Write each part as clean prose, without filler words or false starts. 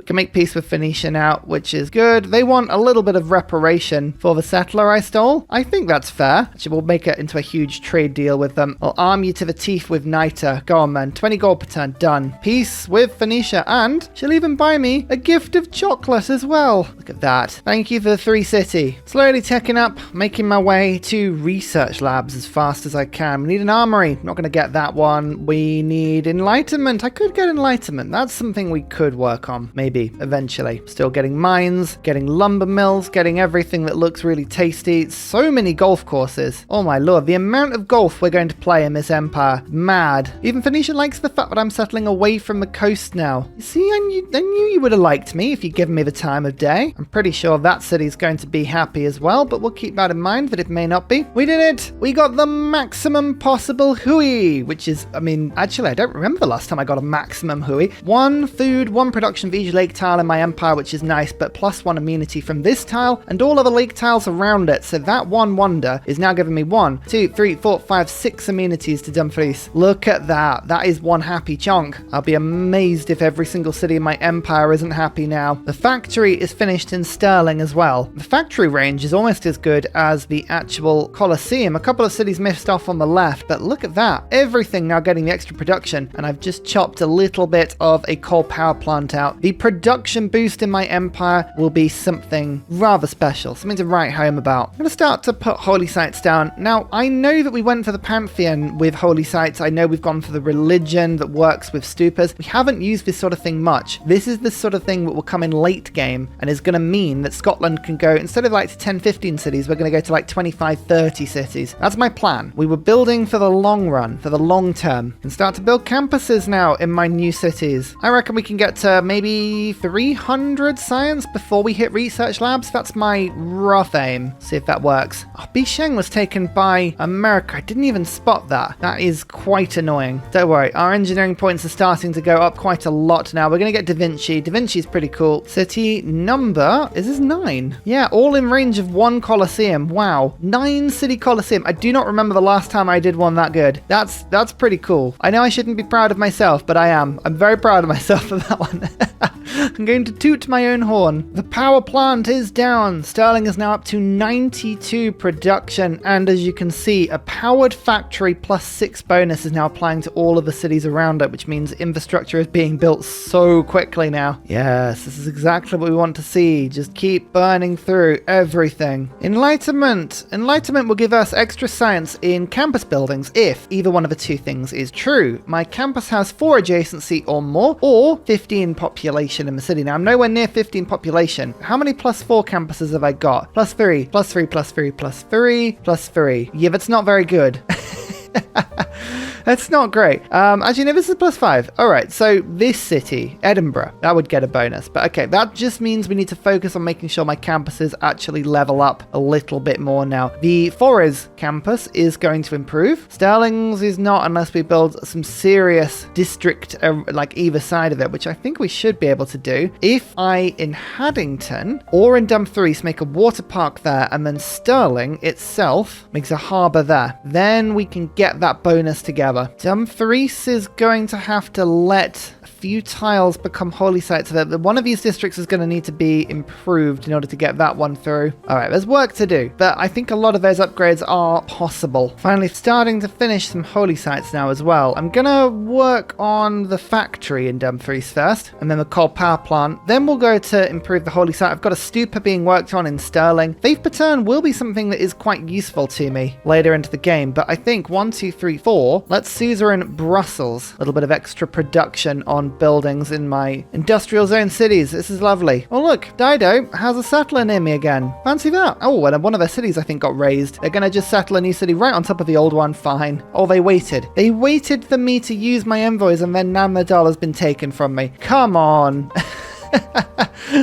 Can make peace with Phoenicia now, which is good. They want a little bit of reparation for the settler I stole. I think that's fair. Actually, we'll make it into a huge trade deal with them. I'll arm you to the teeth with Niter. Go on, man. 20 gold per turn. Done. Peace with Phoenicia. And she'll even buy me a gift of chocolate as well. Look at that. Thank you for the 3 city. Slowly ticking up, making my way to research labs as fast as I can. We need an armory. Not going to get that one. We need enlightenment. I could get enlightenment. That's something we could work on. Maybe, eventually. Still getting mines, getting lumber mills, getting everything that looks really tasty. So many golf courses. Oh my lord, the amount of golf we're going to play in this empire. Mad. Even Phoenicia likes the fact that I'm settling away from the coast now. You see, I knew you would have liked me if you'd given me the time of day. I'm pretty sure that city's going to be happy as well, but we'll keep that in mind that it may not be. We did it! We got the maximum possible hui, which is, I mean, actually, I don't remember the last time I got a maximum hui. 1 food, 1 production for each lake tile in my empire, which is nice, but +1 amenity from this tile and all of the lake tiles around it. So that one wonder is now giving me 1, 2, 3, 4, 5, 6 amenities to Dumfries. Look at that. That is one happy chunk. I'll be amazed if every single city in my empire isn't happy now. The factory is finished in Sterling as well. The factory range is almost as good as the actual Colosseum. A couple of cities missed off on the left, but look at that. Everything now getting the extra production, and I've just chopped a little bit of a coal power plant out. The production boost in my empire will be something rather special, something to write home about. I'm going to start to put holy sites down. Now, I know that we went for the Pantheon with holy sites. I know we've gone for the religion that works with stupas. We haven't used this sort of thing much. This is the sort of thing that will come in late game and is going to mean that Scotland can go, instead of like 10, 15 cities, we're going to go to like 25, 30 cities. That's my plan. We were building for the long run, for the long term. And start to build campuses now in my new cities. I reckon we can get to maybe 300 science before we hit research labs. That's my rough aim. See if that works. Oh, Bisheng was taken by America. I didn't even spot that. That is quite annoying. Don't worry. Our engineering points are starting to go up quite a lot now. We're going to get Da Vinci. Da Vinci's pretty cool. City number, is this 9? Yeah, all in range of 1 Colosseum. Wow. 9 city Colosseum. I do not remember the last time I did one that good. That's pretty cool. I know I shouldn't be proud of myself, but I am. I'm very proud of myself for that one. I'm going to toot my own horn. The power plant is down. Sterling is now up to 92 production. And as you can see, a powered factory +6 bonus is now applying to all of the cities around it, which means infrastructure is being built so quickly now. Yes, this is exactly what we want to see. Just keep burning through everything. Enlightenment. Enlightenment will give us extra science in campus buildings if either one of the 2 things is true. My campus has 4 adjacency or more, or 15 population in the city. Now, I'm nowhere near 15 population. How many +4 campuses have I got? +3, +3, +3, +3, +3. Yeah, that's not very good. That's not great. Actually, no, this is +5. All right, so this city, Edinburgh, that would get a bonus. But okay, that just means we need to focus on making sure my campuses actually level up a little bit more now. The Forres campus is going to improve. Sterling's is not unless we build some serious district, like either side of it, which I think we should be able to do. If I, in Haddington or in Dumfries, make a water park there, and then Stirling itself makes a harbour there, then we can get that bonus together. Dumfries is going to have to let a few tiles become holy sites. So that one of these districts is going to need to be improved in order to get that one through. All right, there's work to do, but I think a lot of those upgrades are possible. Finally, starting to finish some holy sites now as well. I'm going to work on the factory in Dumfries first, and then the coal power plant. Then we'll go to improve the holy site. I've got a stupa being worked on in Stirling. Faith per turn will be something that is quite useful to me later into the game, but I think 1, 2, 3, 4. Let's suzerain Brussels. A little bit of extra production on buildings in my industrial zone cities. This is lovely. Oh look, Dido has a settler near me again. Fancy that. Oh, and one of their cities I think got raised. They're gonna just settle a new city right on top of the old one. Fine. Oh, they waited. They waited for me to use my envoys, and then now the dollar's been taken from me. Come on.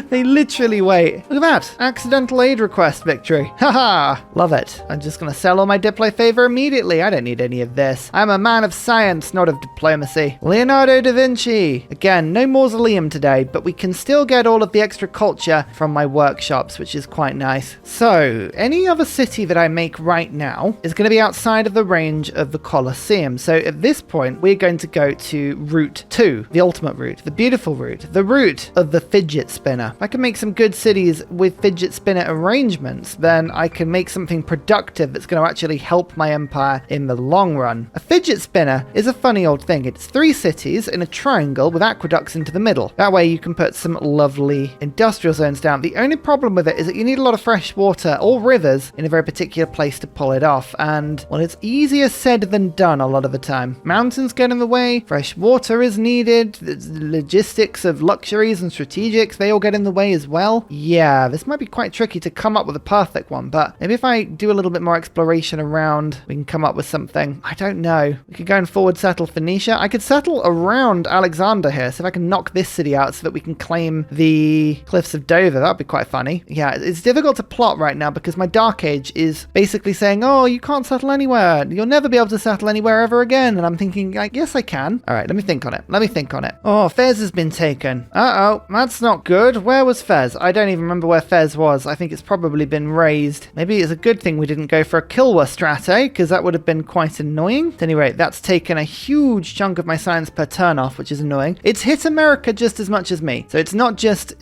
They literally wait. Look at that. Accidental aid request victory. Haha. Love it. I'm just going to sell all my Diplo favor immediately. I don't need any of this. I'm a man of science, not of diplomacy. Leonardo da Vinci. Again, no mausoleum today, but we can still get all of the extra culture from my workshops, which is quite nice. So, any other city that I make right now is going to be outside of the range of the Colosseum. So at this point, we're going to go to route 2, the ultimate route, the beautiful route, the route of the fidget spinner. If I can make some good cities with fidget spinner arrangements, then I can make something productive that's going to actually help my empire in the long run. A fidget spinner is a funny old thing. It's 3 cities in a triangle with aqueducts into the middle. That way you can put some lovely industrial zones down. The only problem with it is that you need a lot of fresh water or rivers in a very particular place to pull it off. And, well, it's easier said than done a lot of the time. Mountains get in the way, fresh water is needed, the logistics of luxuries and strategics, they all get in the way as well. Yeah, this might be quite tricky to come up with a perfect one, but maybe if I do a little bit more exploration around, we can come up with something. I don't know. We could go and forward settle Phoenicia. I could settle around Alexander here, so if I can knock this city out so that we can claim the Cliffs of Dover, that would be quite funny. Yeah, it's difficult to plot right now because my Dark Age is basically saying, oh, you can't settle anywhere. You'll never be able to settle anywhere ever again. And I'm thinking, yes, I can. All right, let me think on it. Oh, Fez has been taken. Uh-oh, that's not good. Where was Fez? I don't even remember where Fez was. I think it's probably been razed. Maybe it's a good thing we didn't go for a Kilwa strat, eh? Because that would have been quite annoying. At any rate, that's taken a huge chunk of my science per turn off, which is annoying. It's hit America just as much as me. So it's not just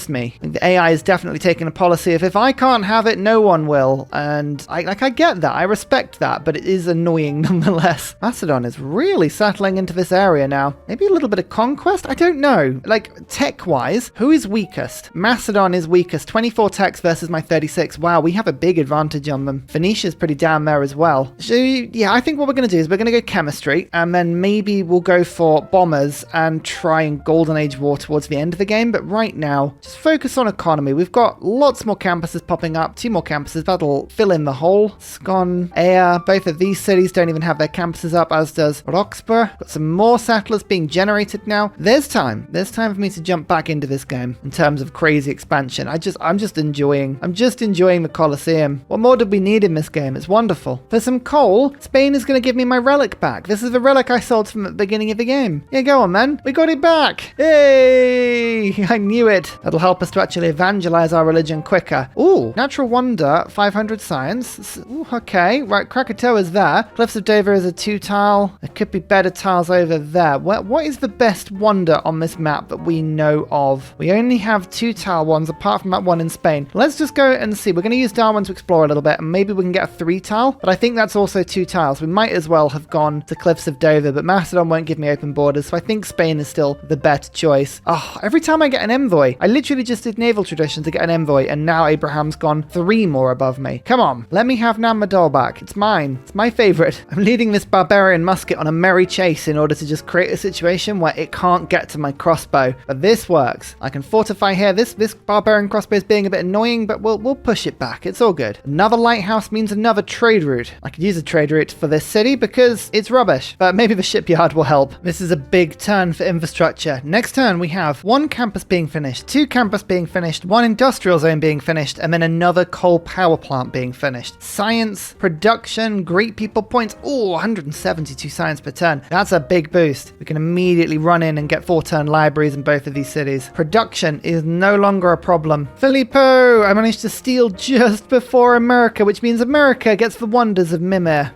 me. I think the AI is definitely taking a policy of if I can't have it, no one will. And I get that. I respect that, but it is annoying nonetheless. Macedon is really settling into this area now. Maybe a little bit of conquest? I don't know. Like, tech-wise, who is weakest? Macedon is weakest. 24 techs versus my 36. Wow, we have a big advantage on them. Phoenicia's pretty down there as well. So, yeah, I think what we're going to do is we're going to go chemistry, and then maybe we'll go for bombers and try and Golden Age war towards the end of the game. But right now, just focus on economy. We've got lots more campuses popping up. 2 more campuses. That'll fill in the hole. Scon, Air, both of these cities don't even have their campuses up, as does Roxburgh. Got some more settlers being generated now. There's time for me to jump back into this game in terms of crazy expansion. I'm just enjoying the Colosseum. What more did we need in this game? It's wonderful. For some coal, Spain is going to give me my relic back. This is the relic I sold from the beginning of the game. Yeah, go on, man. We got it back. Hey, I knew it. That'll help us to actually evangelize our religion quicker. Ooh, natural wonder, 500 science. Ooh, okay, right, Krakatoa's there. Cliffs of Dover is a 2 tile. There could be better tiles over there. What is the best wonder on this map that we know of? We only have 2 tile ones apart from that one in Spain. Let's just go and see. We're going to use Darwin to explore a little bit, and maybe we can get a 3 tile, but I think that's also 2 tiles. We might as well have gone to Cliffs of Dover, but Macedon won't give me open borders, so I think Spain is still the better choice. Oh, every time I get an envoy, I literally just did naval tradition to get an envoy, and now Abraham's gone 3 more above me. Come on, let me have Namadol back. It's mine. It's my favorite. I'm leading this barbarian musket on a merry chase in order to just create a situation where it can't get to my crossbow, but this works. I can fortify here. This barbarian crossbow is being a bit annoying, but we'll push it back. It's all good. Another lighthouse means another trade route. I could use a trade route for this city because it's rubbish, but maybe the shipyard will help. This is a big turn for infrastructure. Next turn we have 1 campus being finished, 2 campus being finished, 1 industrial zone being finished, and then another coal power plant being finished. Science, production, great people points. Oh, 172 science per turn. That's a big boost. We can immediately run in and get 4-turn libraries in both of these cities. Production is no longer a problem. Filippo, I managed to steal just before America, which means America gets the wonders of Mimir.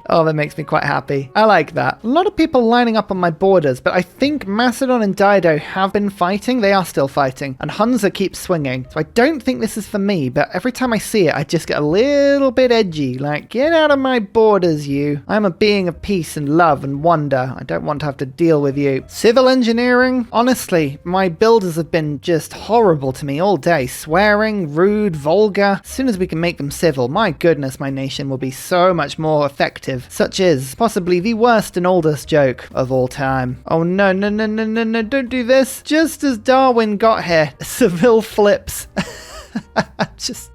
Oh, that makes me quite happy. I like that. A lot of people lining up on my borders, but I think Macedon and Dido have been fighting. They are still fighting. And Hunza keeps swinging. So I don't think this is for me, but every time I see it, I just get a little bit edgy. Like, get out of my borders, you. I'm a being of peace and love and wonder. I don't want to have to deal with you. Civil engineering? Honestly, my builders have been just horrible to me all day. Swearing, rude, vulgar. As soon as we can make them civil, my goodness, my nation will be so much more effective. Such is possibly the worst and oldest joke of all time. Oh no, don't do this. Just as Darwin got here, Seville flips. Just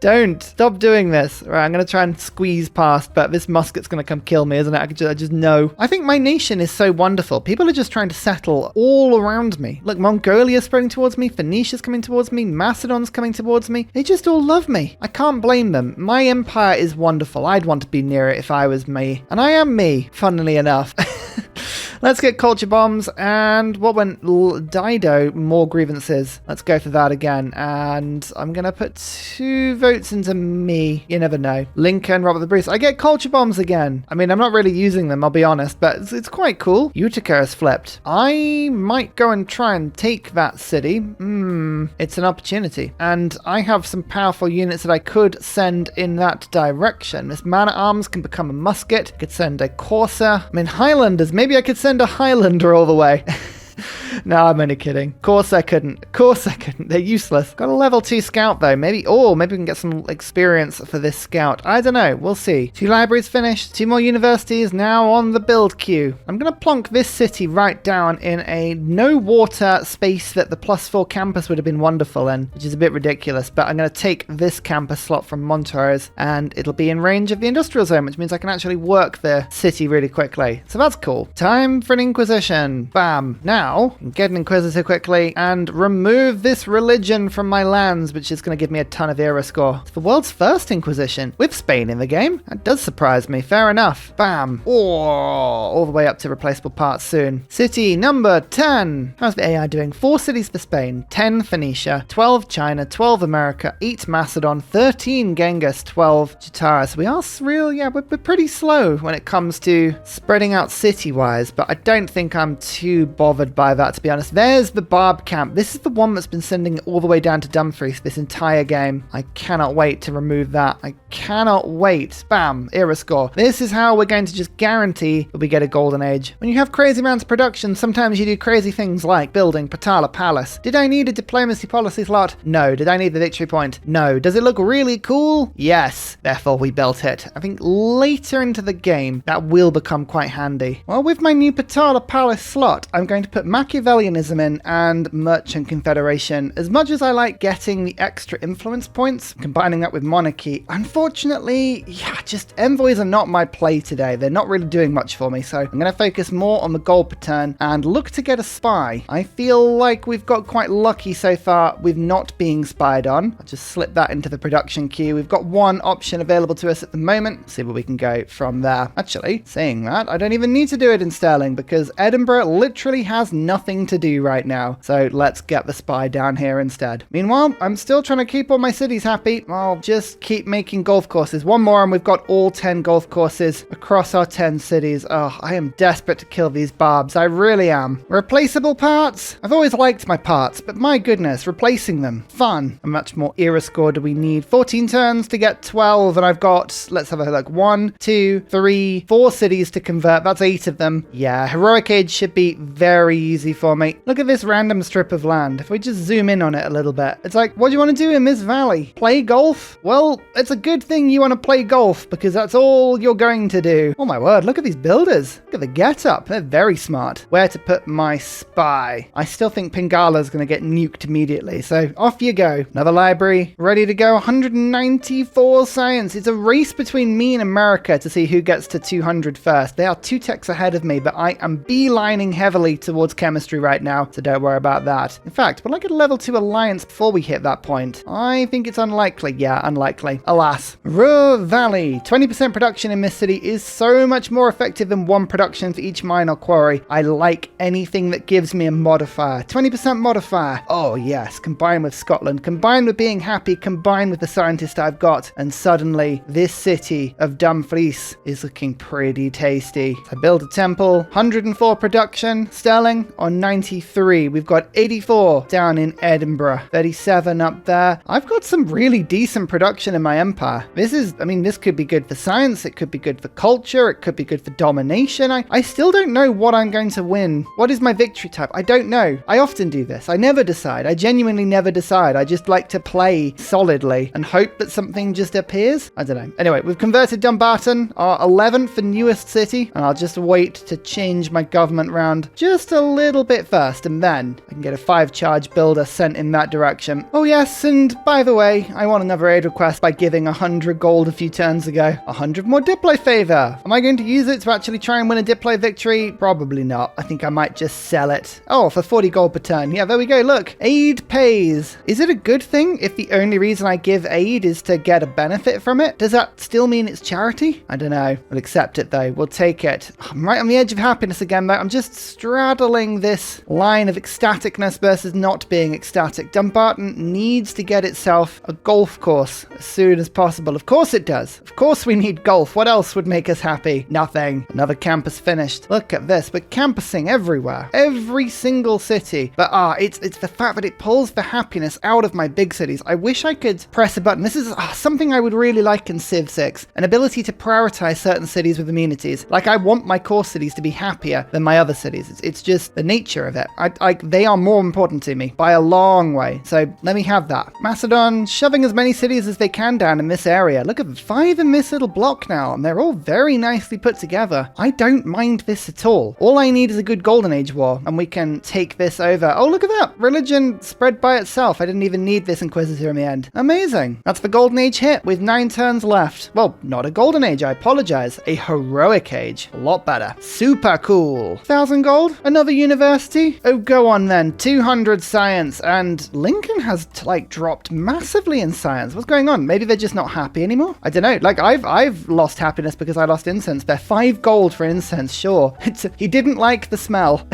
Don't. Stop doing this. Right, I'm going to try and squeeze past, but this musket's going to come kill me, isn't it? I just know. I think my nation is so wonderful. People are just trying to settle all around me. Look, Mongolia's spreading towards me. Phoenicia's coming towards me. Macedon's coming towards me. They just all love me. I can't blame them. My empire is wonderful. I'd want to be near it if I was me. And I am me, funnily enough. Let's get culture bombs, and what went Dido, more grievances. Let's go for that again, and I'm going to put 2 votes into me. You never know. Lincoln, Robert the Bruce. I get culture bombs again. I mean, I'm not really using them, I'll be honest, but it's quite cool. Utica has flipped. I might go and try and take that city. It's an opportunity, and I have some powerful units that I could send in that direction. This man-at-arms can become a musket. I could send a courser. I mean, Highlanders. Maybe I could send a Highlander all the way. No, I'm only kidding. Of course I couldn't. They're useless. Got a level 2 scout though. Maybe we can get some experience for this scout. I don't know. We'll see. 2 libraries finished. 2 more universities now on the build queue. I'm going to plonk this city right down in a no water space that the +4 campus would have been wonderful in, which is a bit ridiculous. But I'm going to take this campus slot from Montrose, and it'll be in range of the industrial zone, which means I can actually work the city really quickly. So that's cool. Time for an inquisition. Bam. Now, get an inquisitor quickly and remove this religion from my lands, which is going to give me a ton of era score. It's the world's first inquisition with Spain in the game. That does surprise me. Fair enough. Bam. Oh, all the way up to replaceable parts soon. City number 10. How's the AI doing? 4 cities for Spain, 10 Phoenicia, 12 China, 12 America, 8 Macedon, 13 Genghis, 12 Chitara. So we are we're pretty slow when it comes to spreading out city-wise, but I don't think I'm too bothered by that, to be honest. There's the Barb camp. This is the one that's been sending it all the way down to Dumfries this entire game. I cannot wait to remove that. I cannot wait. Bam, era score. This is how we're going to just guarantee that we get a golden age. When you have crazy amounts of production, sometimes you do crazy things like building Patala Palace. Did I need a diplomacy policy slot? No. Did I need the victory point? No. Does it look really cool? Yes. Therefore, we built it. I think later into the game, that will become quite handy. Well, with my new Patala Palace slot, I'm going to put Machiavellianism in and Merchant Confederation. As much as I like getting the extra influence points, combining that with monarchy, unfortunately, just envoys are not my play today. They're not really doing much for me, so I'm going to focus more on the gold per turn and look to get a spy. I feel like we've got quite lucky so far with not being spied on. I'll just slip that into the production queue. We've got 1 option available to us at the moment. See where we can go from there. Actually, saying that, I don't even need to do it in Sterling because Edinburgh literally has nothing to do right now. So let's get the spy down here instead. Meanwhile, I'm still trying to keep all my cities happy. I'll just keep making golf courses. 1 more and we've got all 10 golf courses across our 10 cities. Oh, I am desperate to kill these barbs. I really am. Replaceable parts? I've always liked my parts, but my goodness, replacing them. Fun. How much more era score do we need? 14 turns to get 12, and I've got, let's have a look, 1, 2, 3, 4 cities to convert. That's 8 of them. Yeah, Heroic Age should be very easy for me. Look at this random strip of land. If we just zoom in on it a little bit, it's like, what do you want to do in this valley? Play golf? Well, it's a good thing you want to play golf because that's all you're going to do. Oh my word, look at these builders. Look at the getup. They're very smart. Where to put my spy? I still think Pingala's going to get nuked immediately, so off you go. Another library, ready to go. 194 science. It's a race between me and America to see who gets to 200 first. They are 2 techs ahead of me, but I am beelining heavily towards chemistry right now, so don't worry about that. In fact, will I get a level 2 alliance before we hit that point? I think it's unlikely. Yeah, unlikely. Alas. Ruhr Valley. 20% production in this city is so much more effective than 1 production for each mine or quarry. I like anything that gives me a modifier. 20% modifier. Oh yes, combined with Scotland, combined with being happy, combined with the scientist I've got, and suddenly this city of Dumfries is looking pretty tasty. I build a temple, 104 production, sterling on 93. We've got 84 down in Edinburgh, 37 up there. I've got some really decent production in my empire. This could be good for science, it could be good for culture, it could be good for domination. I still don't know what I'm going to win. What is my victory type? I don't know. I often do this. I never decide. I genuinely never decide. I just like to play solidly and hope that something just appears. I don't know. Anyway, we've converted Dumbarton, our 11th and newest city, and I'll just wait to change my government round just a little bit bit first, and then I can get a 5-charge builder sent in that direction. Oh yes, and by the way, I won another aid request by giving 100 gold a few turns ago. 100 more Diplo favor. Am I going to use it to actually try and win a Diplo victory? Probably not. I think I might just sell it. Oh, for 40 gold per turn. Yeah, there we go. Look, aid pays. Is it a good thing if the only reason I give aid is to get a benefit from it? Does that still mean it's charity? I don't know. We'll accept it though. We'll take it. I'm right on the edge of happiness again though. I'm just straddling this line of ecstaticness versus not being ecstatic. Dumbarton needs to get itself a golf course as soon as possible. Of course it does. Of course we need golf. What else would make us happy? Nothing. Another campus finished. Look at this. We're campusing everywhere. Every single city. But it's the fact that it pulls the happiness out of my big cities. I wish I could press a button. This is something I would really like in Civ 6. An ability to prioritize certain cities with amenities. Like I want my core cities to be happier than my other cities. It's just the nature of it. They are more important to me by a long way. So let me have that. Macedon shoving as many cities as they can down in this area. Look at 5 in this little block now, and they're all very nicely put together. I don't mind this at all. All I need is a good Golden Age war, and we can take this over. Oh, look at that. Religion spread by itself. I didn't even need this Inquisitor in the end. Amazing. That's the Golden Age hit with 9 turns left. Well, not a Golden Age, I apologize. A Heroic Age. A lot better. Super cool. 1,000 gold? Another university? Oh, go on then. 200 science, and Lincoln has dropped massively in science. What's going on? Maybe they're just not happy anymore? I don't know. Like I've lost happiness because I lost incense. They're 5 gold for incense, sure. He didn't like the smell.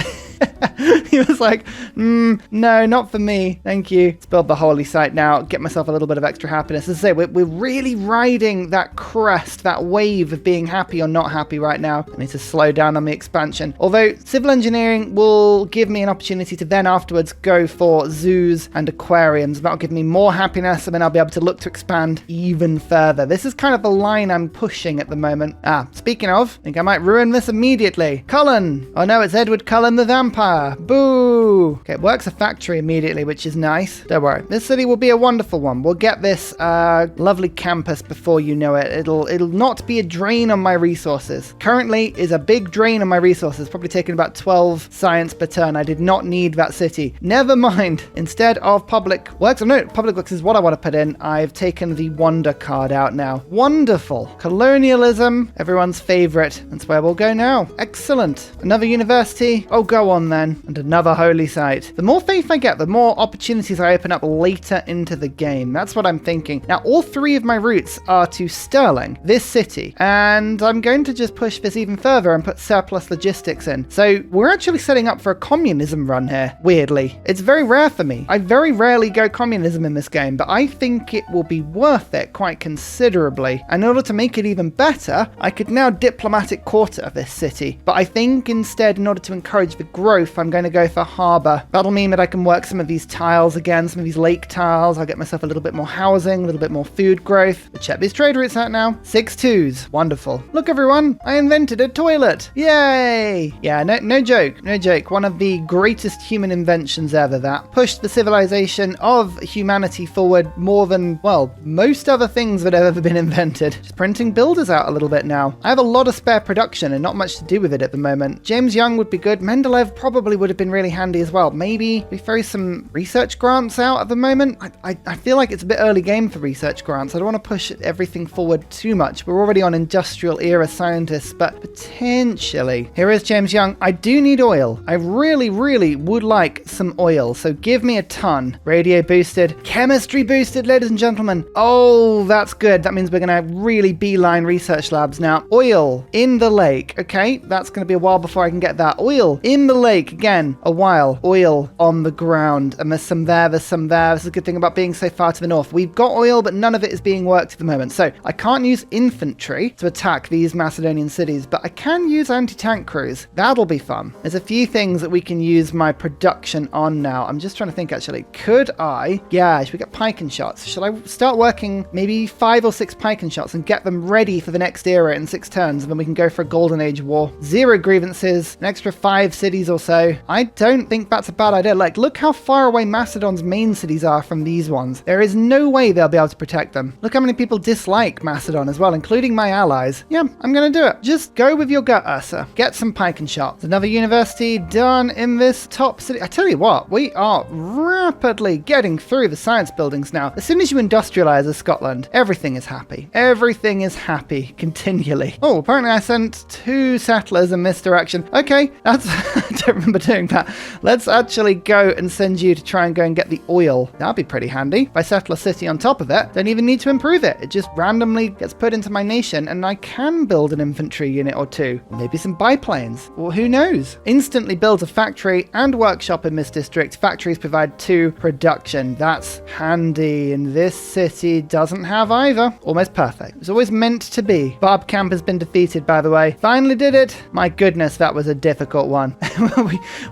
He was like, no, not for me. Thank you. Let's build the holy site now. Get myself a little bit of extra happiness. As I say, we're really riding that crest, that wave of being happy or not happy right now. I need to slow down on the expansion. Although civil engineering will give me an opportunity to then afterwards go for zoos and aquariums. That'll give me more happiness, and then I'll be able to look to expand even further. This is kind of the line I'm pushing at the moment. Speaking of, I think I might ruin this immediately. Cullen. Oh no, it's Edward Cullen the Vampire. Boo! Okay, it works a factory immediately, which is nice. Don't worry. This city will be a wonderful one. We'll get this lovely campus before you know it. It'll not be a drain on my resources. Currently is a big drain on my resources, probably taking about 12 science per turn. I did not need that city. Never mind. Instead of public works, no, public works is what I want to put in. I've taken the wonder card out now. Wonderful. Colonialism, everyone's favorite. That's where we'll go now. Excellent. Another university. Oh, go on then. And another holy site. The more faith I get, the more opportunities I open up later into the game. That's what I'm thinking. Now, all 3 of my routes are to Sterling, this city, and I'm going to just push this even further and put surplus logistics in. So we're actually setting up for a communism run here, weirdly. It's very rare for me. I very rarely go communism in this game, but I think it will be worth it quite considerably. And in order to make it even better, I could now diplomatic quarter this city. But I think instead, in order to encourage the growth, I'm going to go for harbour. That'll mean that I can work some of these tiles again, some of these lake tiles. I'll get myself a little bit more housing, a little bit more food growth. But check these trade routes out now. 6 2s. Wonderful. Look, everyone, I invented a toilet. Yay! Yeah, no joke. No joke. One of the greatest human inventions ever, that pushed the civilization of humanity forward more than, well, most other things that have ever been invented. Just printing builders out a little bit now. I have a lot of spare production and not much to do with it at the moment. James Young would be good. Mendeleev probably would have been really handy as well. Maybe we throw some research grants out at the moment. I feel like it's a bit early game for research grants. I don't want to push everything forward too much. We're already on industrial era scientists, but potentially. Here is James Young. I do need oil. I really would like some oil. So give me a ton. Radio boosted. Chemistry boosted, ladies and gentlemen. Oh, that's good. That means we're going to really beeline research labs now. Oil in the lake. Okay, that's going to be a while before I can get that. Oil in the lake. Again, a while. Oil on the ground. And there's some there, there's some there. This is a good thing about being so far to the north. We've got oil, but none of it is being worked at the moment. So I can't use infantry to attack these Macedonian cities, but I can use anti-tank crews. That'll be fun. There's a few things that we can use my production on now. I'm just trying to think, actually. Could I? Yeah, should we get pike and shots? Should I start working maybe 5 or 6 pike and shots and get them ready for the next era in 6 turns, and then we can go for a golden age war? 0 grievances, an extra 5 cities cities or so. I don't think that's a bad idea. Like, look how far away Macedon's main cities are from these ones. There is no way they'll be able to protect them. Look how many people dislike Macedon as well, including my allies. Yeah, I'm gonna do it. Just go with your gut, Ursa. Get some pike and shot. Another university done in this top city. I tell you what, we are rapidly getting through the science buildings now. As soon as you industrialize a Scotland, everything is happy. Everything is happy continually. Oh, apparently I sent 2 settlers in this direction. Okay, that's I don't remember doing that. Let's actually go and send you to try and go and get the oil. That'd be pretty handy. If I settle a city on top of it, don't even need to improve it. It just randomly gets put into my nation and I can build an infantry unit or 2. Or maybe some biplanes. Or who knows? Instantly builds a factory and workshop in this district. Factories provide 2 production. That's handy. And this city doesn't have either. Almost perfect. It's always meant to be. Barb camp has been defeated, by the way. Finally did it. My goodness, that was a difficult one.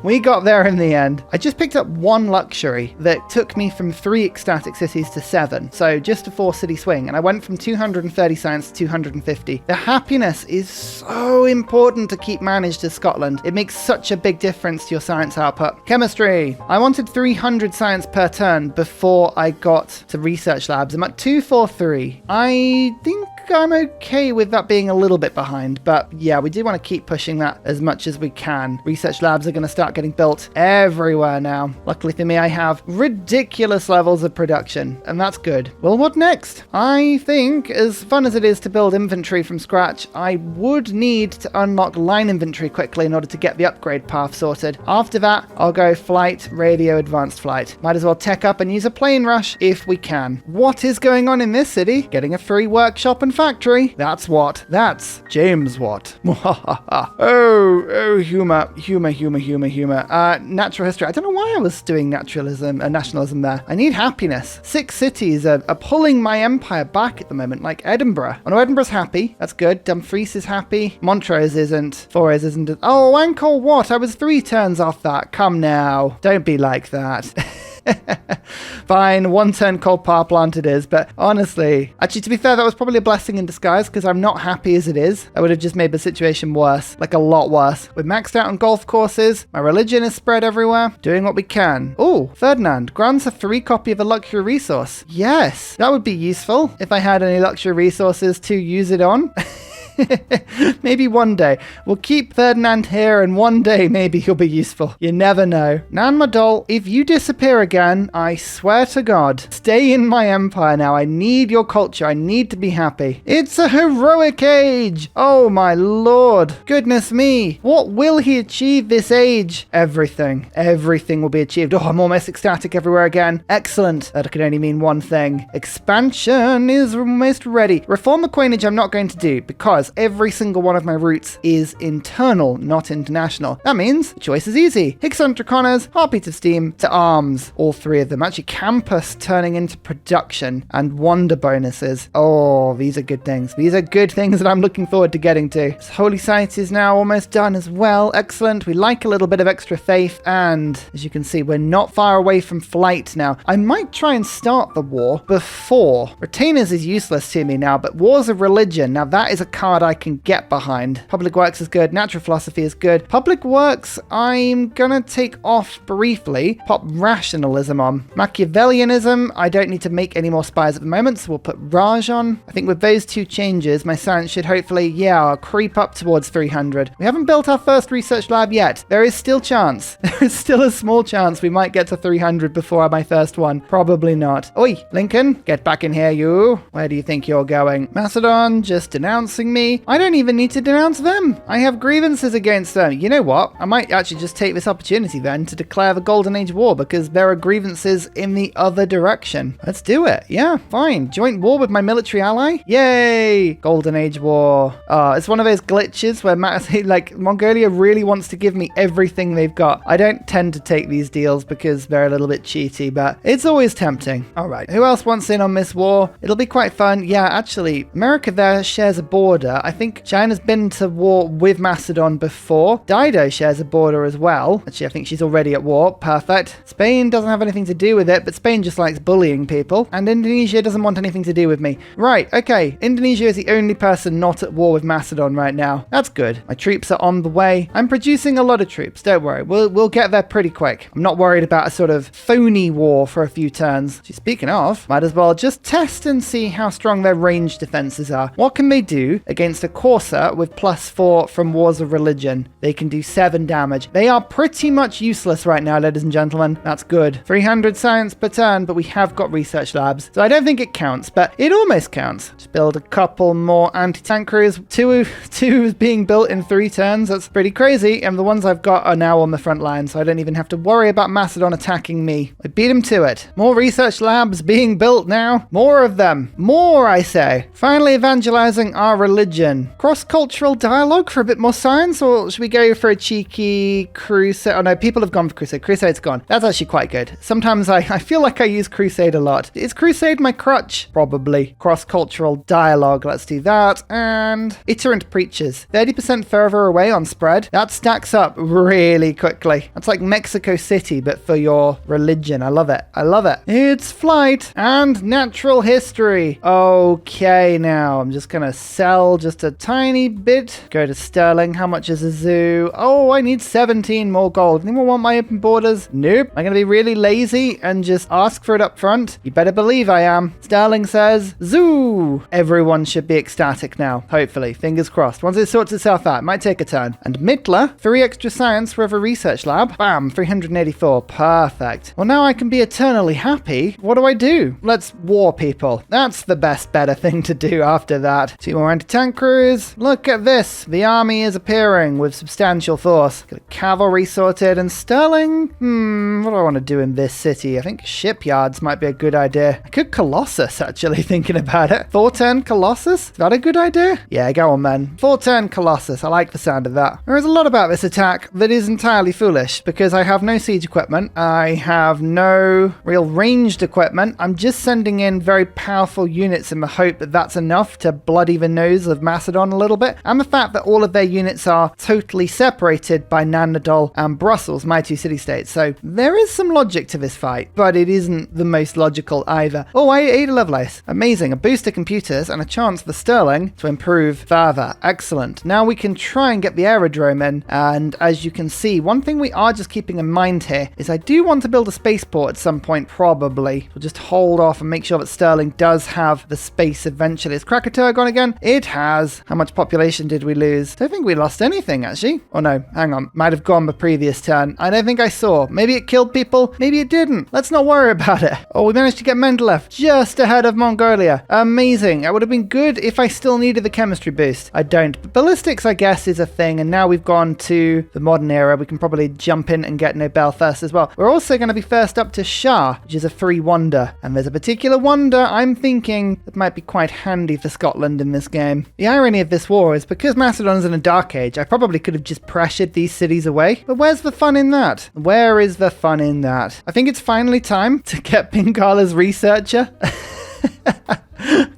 we got there in the end. I just picked up 1 luxury that took me from 3 ecstatic cities to 7. So just a 4-city swing. And I went from 230 science to 250. The happiness is so important to keep managed as Scotland. It makes such a big difference to your science output. Chemistry. I wanted 300 science per turn before I got to research labs. I'm at 243. I think I'm okay with that being a little bit behind, but yeah, we do want to keep pushing that as much as we can. Research labs are going to start getting built everywhere now. Luckily for me, I have ridiculous levels of production, and that's good. Well, what next? I think, as fun as it is to build infantry from scratch, I would need to unlock line infantry quickly in order to get the upgrade path sorted. After that, I'll go flight, radio, advanced flight. Might as well tech up and use a plane rush if we can. What is going on in this city? Getting a free workshop and factory. That's what. That's James Watt. oh, humor. Natural history. I don't know why I was doing naturalism and nationalism there. I need happiness. 6 cities are pulling my empire back at the moment, like Edinburgh. Oh no, Edinburgh's happy. That's good. Dumfries is happy. Montrose isn't. Forres isn't. Oh, Angkor Wat. I was 3 turns off that. Come now. Don't be like that. Fine, 1 turn coal power plant it is, but honestly, actually to be fair, that was probably a blessing in disguise because I'm not happy as it is. I would have just made the situation worse, like a lot worse. We're maxed out on golf courses, my religion is spread everywhere, doing what we can. Oh, Ferdinand grants a free copy of a luxury resource. Yes, that would be useful if I had any luxury resources to use it on. Maybe one day. We'll keep Ferdinand here and one day maybe he'll be useful. You never know. Nan Madol, if you disappear again, I swear to God, stay in my empire now. I need your culture. I need to be happy. It's a heroic age. Oh my lord. Goodness me. What will he achieve this age? Everything. Everything will be achieved. Oh, I'm almost ecstatic everywhere again. Excellent. That can only mean one thing. Expansion is almost ready. Reform the coinage I'm not going to do because every single one of my routes is internal, not international. That means the choice is easy. Higson Draconas, Heartbeat of Steam to arms. All 3 of them. Actually, campus turning into production and wonder bonuses. Oh, these are good things. These are good things that I'm looking forward to getting to. This Holy Site is now almost done as well. Excellent. We like a little bit of extra faith. And as you can see, we're not far away from flight now. I might try and start the war before. Retainers is useless to me now, but Wars of Religion. Now that is a card I can get behind. Public Works is good. Natural Philosophy is good. Public Works, I'm gonna take off briefly. Pop Rationalism on. Machiavellianism, I don't need to make any more spies at the moment, so we'll put Raj on. I think with those 2 changes, my science should hopefully, creep up towards 300. We haven't built our first research lab yet. There is still chance. There is still a small chance we might get to 300 before my first one. Probably not. Oi, Lincoln, get back in here, you. Where do you think you're going? Macedon, just denouncing me. I don't even need to denounce them. I have grievances against them. You know what? I might actually just take this opportunity then to declare the Golden Age War because there are grievances in the other direction. Let's do it. Yeah, fine. Joint war with my military ally? Yay! Golden Age War. It's one of those glitches where Mongolia really wants to give me everything they've got. I don't tend to take these deals because they're a little bit cheaty, but it's always tempting. All right. Who else wants in on this war? It'll be quite fun. Yeah, actually, America there shares a border border. I think China's been to war with Macedon before. Dido shares a border as well. Actually, I think she's already at war. Perfect. Spain doesn't have anything to do with it, but Spain just likes bullying people. And Indonesia doesn't want anything to do with me. Right, okay. Indonesia is the only person not at war with Macedon right now. That's good. My troops are on the way. I'm producing a lot of troops. Don't worry. We'll get there pretty quick. I'm not worried about a sort of phony war for a few turns. Speaking of, might as well just test and see how strong their range defenses are. What can they do against a Corsair with +4 from Wars of Religion? They can do 7 damage. They are pretty much useless right now, ladies and gentlemen. That's good. 300 science per turn, but we have got research labs. So I don't think it counts, but it almost counts. Just build a couple more anti-tank crews. Two is being built in 3 turns. That's pretty crazy. And the ones I've got are now on the front line, so I don't even have to worry about Macedon attacking me. I beat him to it. More research labs being built now. More of them. More, I say. Finally evangelizing our religion. Cross-cultural dialogue for a bit more science, or should we go for a cheeky crusade? Oh no, people have gone for crusade. Crusade's gone. That's actually quite good. Sometimes I feel like I use crusade a lot. Is crusade my crutch? Probably. Cross-cultural dialogue. Let's do that. And iterant preachers. 30% further away on spread. That stacks up really quickly. That's like Mexico City, but for your religion. I love it. I love it. It's flight and natural history. Okay, now I'm just gonna sell just a tiny bit. Go to sterling. How much is a zoo? Oh, I need 17 more gold. Anyone want my open borders? Nope. I'm gonna be really lazy and just ask for it up front. You better believe I am. Sterling says zoo. Everyone should be ecstatic now. Hopefully. Fingers crossed. Once it sorts itself out, it might take a turn. And Mittler, 3 extra science for every research lab. Bam, 384. Perfect. Well, now I can be eternally happy. What do I do? Let's war people. That's the better thing to do after that. 2 more anti-tank crews. Look at this. The army is appearing with substantial force. Got cavalry sorted and sterling. What do I want to do in this city? I think shipyards might be a good idea. I could Colossus, actually, thinking about it. 4-turn Colossus? Is that a good idea? Yeah, go on, man. 4-turn Colossus. I like the sound of that. There is a lot about this attack that is entirely foolish because I have no siege equipment. I have no real ranged equipment. I'm just sending in very powerful units in the hope that that's enough to bloody the nose of Macedon a little bit. And the fact that all of their units are totally separated by Nanodol and Brussels, my 2 city-states. So there is some logic to this fight, but it isn't the most logical either. Oh, Ada Lovelace. Amazing. A boost to computers and a chance for sterling to improve further. Excellent. Now we can try and get the aerodrome in. And as you can see, one thing we are just keeping in mind here is I do want to build a spaceport at some point, probably. We'll just hold off and make sure that Sterling does have the space eventually. Is Krakatoa gone again? It has. How much population did we lose? Don't think we lost anything, actually. Oh no, hang on. Might have gone the previous turn. I don't think I saw. Maybe it killed people. Maybe it didn't. Let's not worry about it. Oh, we managed to get Mendeleev just ahead of Mongolia. Amazing. It would have been good if I still needed the chemistry boost. I don't. But ballistics, I guess, is a thing. And now we've gone to the modern era. We can probably jump in and get Nobel first as well. We're also going to be first up to Shah, which is a free wonder. And there's a particular wonder I'm thinking that might be quite handy for Scotland in this game. The irony of this war is because Macedon's in a dark age, I probably could have just pressured these cities away. But where's the fun in that? Where is the fun in that? I think it's finally time to get Pingala's researcher.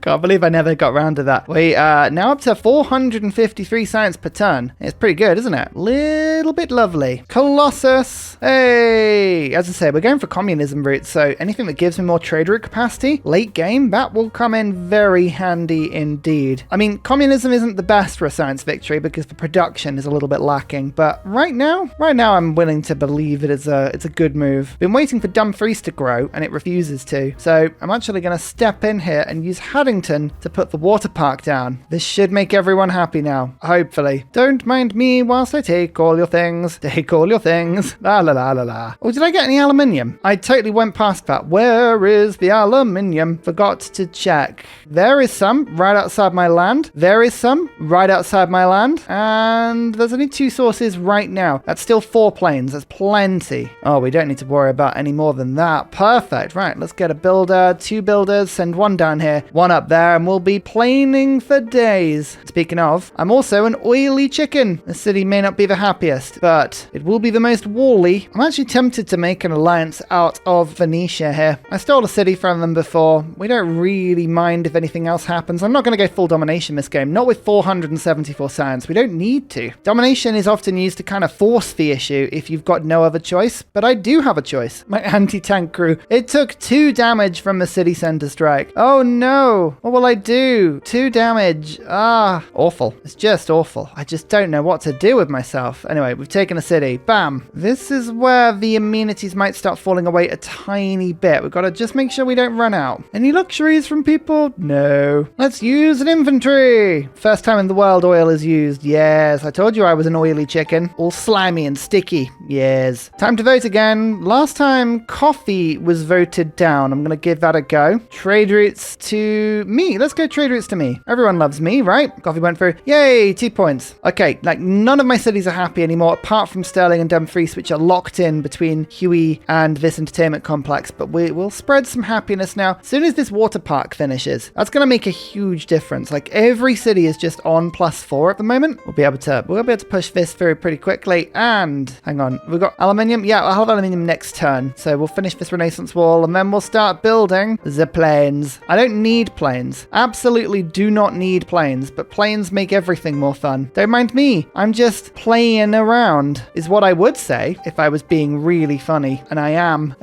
Can't believe I never got round to that. We are now up to 453 science per turn. It's pretty good, isn't it? Little bit lovely. Colossus. Hey! As I say, we're going for communism route, so anything that gives me more trade route capacity, late game, that will come in very handy indeed. I mean, communism isn't the best for a science victory because the production is a little bit lacking, but right now I'm willing to believe it's a good move. Been waiting for Dumfries to grow, and it refuses to, so I'm actually going to step in here and use Haddington to put the water park down. This should make everyone happy now, hopefully. Don't mind me whilst I take all your things. Take all your things. La la la la la. Oh, did I get any aluminium? I totally went past that. Where is the aluminium? Forgot to check. There is some right outside my land. There is some right outside my land. And there's only 2 sources right now. That's still 4 planes. That's plenty. Oh, we don't need to worry about any more than that. Perfect. Right, let's get a builder, 2 builders, send 1 down here, 1 up up there and we'll be planing for days. Speaking of, I'm also an oily chicken. The city may not be the happiest, but it will be the most wally. I'm actually tempted to make an alliance out of Venetia here. I stole a city from them before. We don't really mind if anything else happens. I'm not going to go full domination this game, not with 474 science. We don't need to. Domination is often used to kind of force the issue if you've got no other choice, but I do have a choice. My anti-tank crew, it took 2 damage from the city center strike. Oh no, what will I do? 2 damage. Awful. It's just awful. I just don't know what to do with myself. Anyway, we've taken a city. Bam. This is where the amenities might start falling away a tiny bit. We've got to just make sure we don't run out. Any luxuries from people? No. Let's use an infantry. First time in the world oil is used. Yes, I told you I was an oily chicken. All slimy and sticky. Yes. Time to vote again. Last time coffee was voted down. I'm going to give that a go. Trade routes to me. Let's go trade routes to me. Everyone loves me, right? Coffee went through. Yay, 2 points. Okay, like none of my cities are happy anymore apart from Sterling and Dumfries, which are locked in between Huey and this entertainment complex, but we'll spread some happiness now. As soon as this water park finishes, that's going to make a huge difference. Like every city is just on +4 at the moment. We'll be able to push this through pretty quickly. And hang on, we've got aluminium. Yeah, I'll have aluminium next turn. So we'll finish this Renaissance wall and then we'll start building the planes. I don't need planes. Absolutely do not need planes, but planes make everything more fun. Don't mind me. I'm just playing around, is what I would say if I was being really funny, and I am.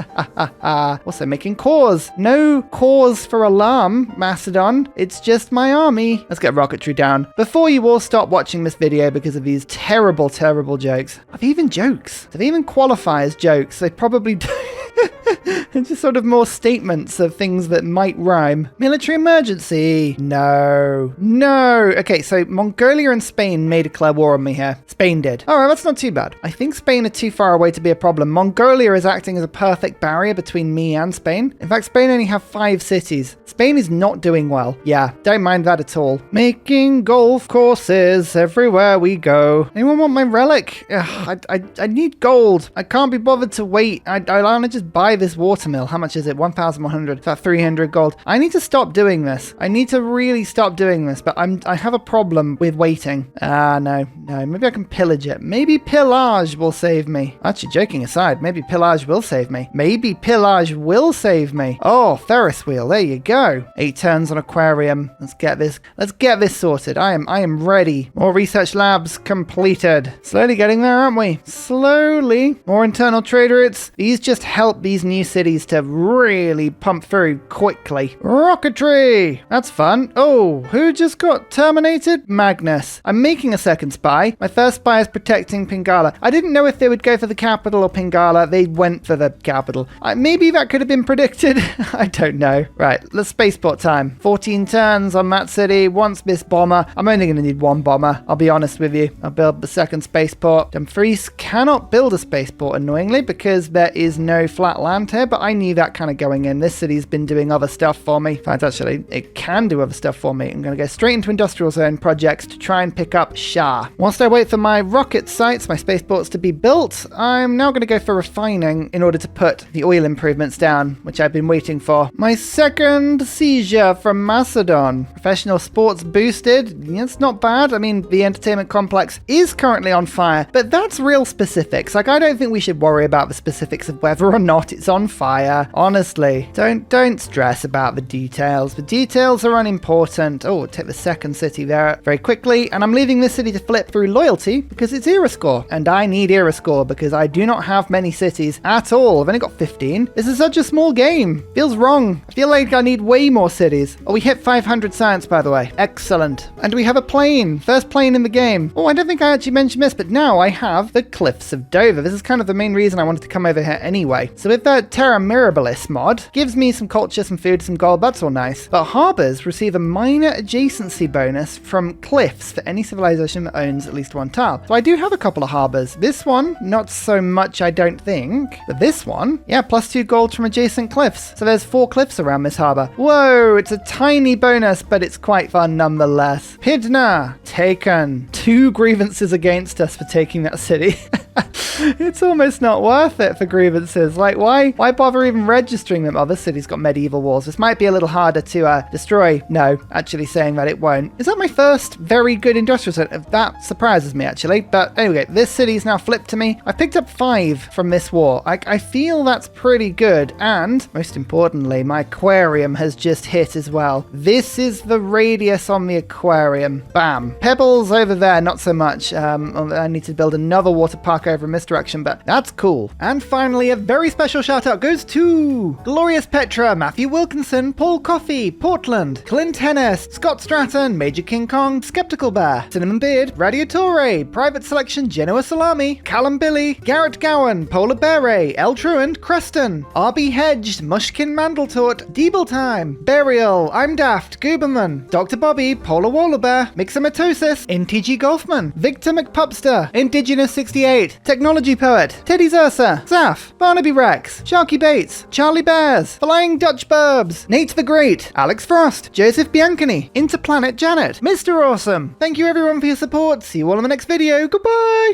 Also making cores. No cause for alarm, Macedon. It's just my army. Let's get rocketry down. Before you all stop watching this video because of these terrible, terrible jokes. Are they even jokes? Do they even qualify as jokes? They probably do. It's just sort of more statements of things that might rhyme. Military emergency. No. Okay, so Mongolia and Spain may declare war on me here. Spain did. All right, that's not too bad. I think Spain are too far away to be a problem. Mongolia is acting as a perfect barrier between me and Spain. In fact, Spain only have 5 cities. Spain is not doing well. Yeah, don't mind that at all. Making golf courses everywhere we go. Anyone want my relic? Ugh, I need gold. I can't be bothered to wait. I want to just buy this watermill. How much is it? 1,100. About 300 gold. I need to stop doing this. I need to really stop doing this, but I have a problem with waiting. No. Maybe I can pillage it. Maybe pillage will save me. Actually, joking aside, maybe pillage will save me. Oh, Ferris wheel. There you go. 8 turns on aquarium. Let's get this sorted. I am ready. More research labs completed. Slowly getting there, aren't we? Slowly. More internal trade routes. These just help these new cities to really pump through quickly. Rocketry. That's fun. Oh, who just got terminated? Magnus. I'm making a second spy. My first spy is protecting Pingala. I didn't know if they would go for the capital or Pingala. They went for the capital. Maybe that could have been predicted. I don't know. Right, let's spaceport time. 14 turns on that city. Once this bomber. I'm only going to need 1 bomber. I'll be honest with you. I'll build the second spaceport. Dumfries cannot build a spaceport, annoyingly, because there is no flat land here, but I knew that kind of going in. This city's been doing other stuff for me. In fact, actually, it can do other stuff for me. I'm going to go straight into industrial zone projects to try and pick up Shah. Whilst I wait for my rocket sites, my spaceports to be built, I'm now going to go for refining in order to put the oil improvements down, which I've been waiting for. My second seizure from Macedon. Professional sports boosted. It's not bad. I mean, the entertainment complex is currently on fire, but that's real specifics. Like, I don't think we should worry about the specifics of whether or not it's on fire. Honestly, don't stress about the details. The details are unimportant. Oh, we'll take the second city there very quickly, and I'm leaving this city to flip through loyalty because it's era score, and I need era score because I do not have many cities at all. I've only got 15. This is such a small game. Feels wrong. I feel like I need way more cities. Oh, we hit 500 science, by the way. Excellent. And we have a plane. First plane in the game. Oh, I don't think I actually mentioned this, but now I have the Cliffs of Dover. This is kind of the main reason I wanted to come over here anyway. So with that Terra Mirabilis mod, gives me some culture, some food, some gold. That's all nice. But harbors receive a minor adjacency bonus from cliffs for any civilization that owns at least 1 tile. So I do have a couple of harbors. This one, not so much, I don't think. But this one, yeah, +2 gold from adjacent cliffs. So there's 4 cliffs around this harbor. Whoa, it's a tiny bonus, but it's quite fun nonetheless. Pydna, taken. 2 grievances against us for taking that city. It's almost not worth it for grievances. Like, why bother even registering them? Oh, this city's got medieval walls. This might be a little harder to destroy. No, actually saying that it won't. Is that my first very good industrial center? That surprises me, actually. But anyway, this city's now flipped to me. I picked up 5 from this war. I feel that's pretty good. And most importantly, my aquarium has just hit as well. This is the radius on the aquarium. Bam. Pebbles over there, not so much. I need to build another water park over in this direction, but that's cool. And finally, a very special shout out goes to Glorious Petra, Matthew Wilkinson, Paul Coffey, Portland, Clint Hennis, Scott Stratton, Major King Kong, Skeptical Bear, Cinnamon Beard, Radiatore, Private Selection, Genoa Salami, Callum Billy, Garrett Gowan, Polar Beret, El Truant, Creston, RB Hedged, Mushkin Mandletort, Deeble Time, Burial, I'm Daft, Gooberman, Dr. Bobby, Polar Waller Bear, Mixomatosis, NTG Golfman, Victor McPupster, Indigenous 68, Technology Poet, Teddy's Ursa, Zaf, Barnaby Rex, Sharky Bates, Charlie Bears, Flying Dutch Burbs, Nate the Great, Alex Frost, Joseph Biancani, Interplanet Janet, Mr. Awesome. Thank you everyone for your support. See you all in the next video. Goodbye!